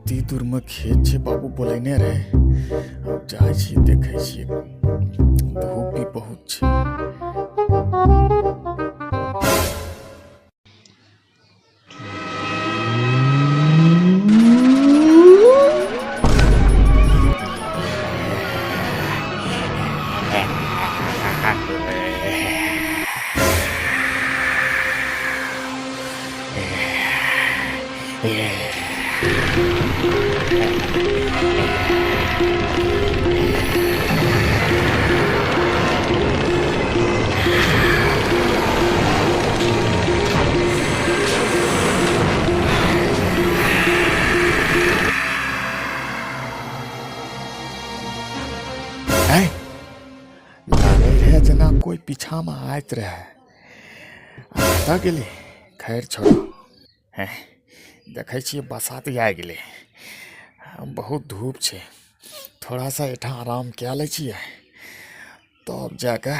कत्ती दूर में खेत छे बाबू बोलेने रहे। अब जाय छी देखे छी, धूप भी बहुत छे। लागे रहे जना कोई पीछा में आयत रहे, आता गेले। खैर छोड़ो, देखे छिए बसात आ गेले। बहुत धूप छे, थोड़ा सा एठा आराम क्या ले छिए, तब जाके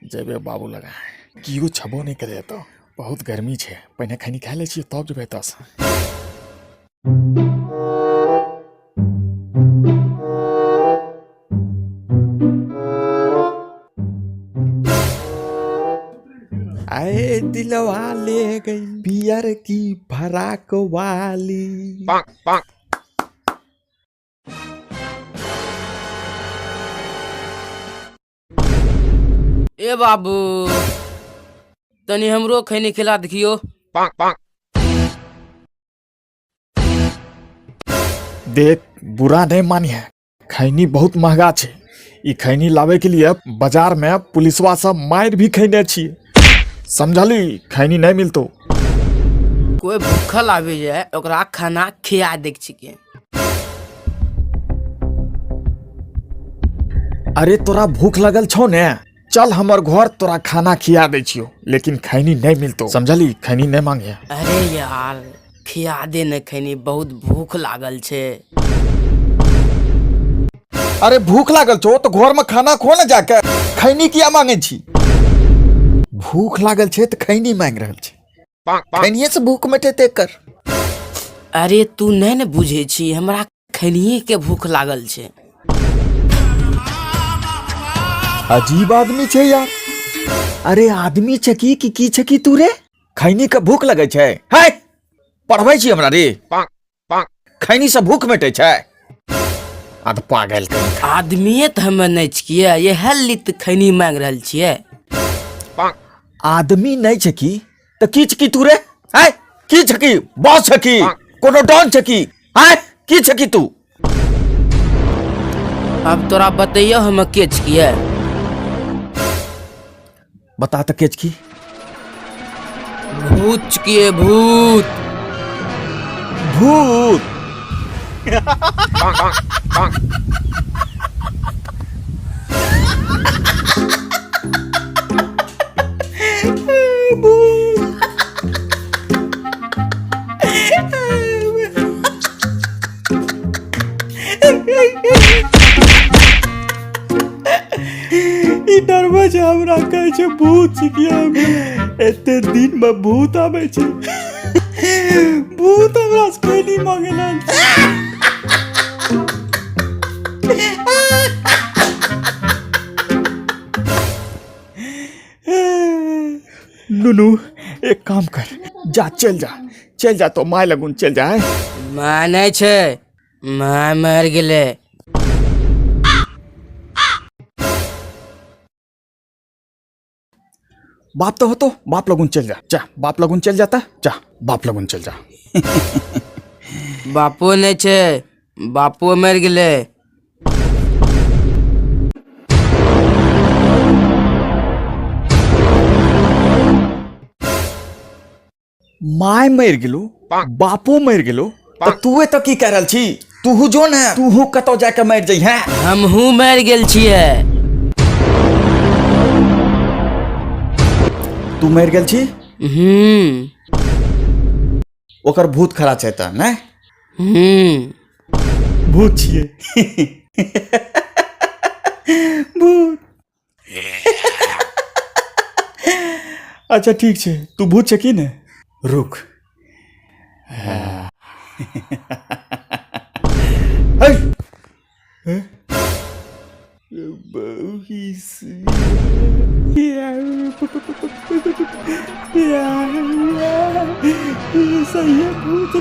जेबे बाबू लगा। कियो छबो नहीं करे तो बहुत गर्मी छे, पहले खैनी खा ले छिए तब जेबे तस। आए दिलवा ले गई पियर की फराक वाली। Bonk, bonk. ए बाबू तनी हमरो खैनी खिला देखियो। Bonk, bonk. देख बुरा नहीं मानिए, खैनी बहुत महंगा छे। ई खैनी लावे के लिए बाजार में पुलिसवा सब मार भी खैने छिए, समझली। खैनी नहीं मिलतो। कोई भूखल आवे जाए ओकरा खाना खिया देख छिके। अरे तोरा भूख लगल छो ने, चल हमर घर तोरा खाना खिया दे छियो, लेकिन खैनी नहीं मिलतो, समझली। खैनी नहीं मांगे। अरे यार खिया दे न खैनी, बहुत भूख लागल छे। अरे भूख लागल छो तो घर में खाना खो न जाके, खैनी किया मांगे छी। भूख लागल छे तो खैनी मांग रहल छे, Bonk, bonk. खैनिये से भूख मिटे कर। अरे तू नहीं न बुझे छी, हमरा खैनिये के भूख लागल छे। अजीब आदमी छे यार। अरे आदमी छकी की छकी तू रे? खैनी के भूख लगे छे? है पढ़बै छी हमरा रे। Bonk, bonk. खैनी से भूख मिटे छे? आ तो पागल कहीं। आदमीये तो हमें नहीं छिए, ये हेलित खैनी मांग रहल छिए। Bonk. आदमी नहीं छकी तो की छकी तू रे? है की छकी? बॉस छकी? कोनो डॉन छकी? है की छकी तू? अब तोरा बतैयो हम के छिए। बता तो के छकी? भूत छिए, भूत। भूत? Bonk, bonk, bonk. ई डरवा छे हमरा, कहे छे भूत छिकिया। एते दिन में भूत आवे छे, भूत हमरा से खैनी मांगेला। नुनू एक काम कर, जा चल जा तो माय लगुन चल जा। माय नहीं छे, माय मर गेले। बाप तो हो तो बाप लगुन चल जा बाप लगुन चल जाता, जा बाप लगुन चल जा। बापो नहीं छे, बापो मर गेले। माय मर गेलो, बापो मर गेलो, तो तूए तो की कह रहल छी? तूहू जो ने, तूहू कतो जाके मर जई है। हमहू मर गेल छिए। तू मर गेल छी? ओकर भूत खड़ा छै त नै? भूत छिए। भूत। अच्छा ठीक छे, तू भूत छे कि ने? रुक। बहू की सही है भूत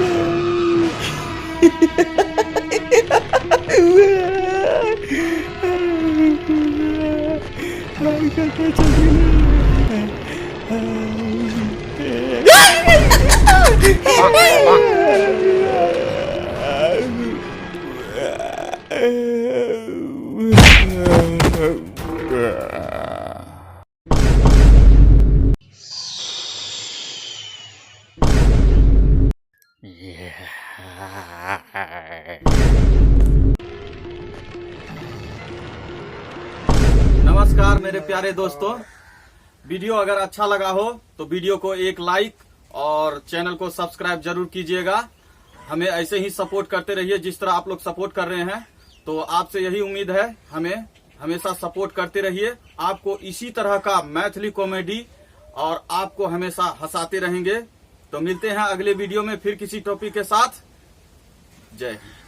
नमस्कार मेरे प्यारे दोस्तों, वीडियो अगर अच्छा लगा हो तो वीडियो को एक लाइक और चैनल को सब्सक्राइब जरूर कीजिएगा। हमें ऐसे ही सपोर्ट करते रहिए जिस तरह आप लोग सपोर्ट कर रहे हैं। तो आपसे यही उम्मीद है, हमें हमेशा सपोर्ट करते रहिए। आपको इसी तरह का मैथिली कॉमेडी और आपको हमेशा हंसाते रहेंगे। तो मिलते हैं अगले वीडियो में फिर किसी टॉपिक के साथ। जय हिंद।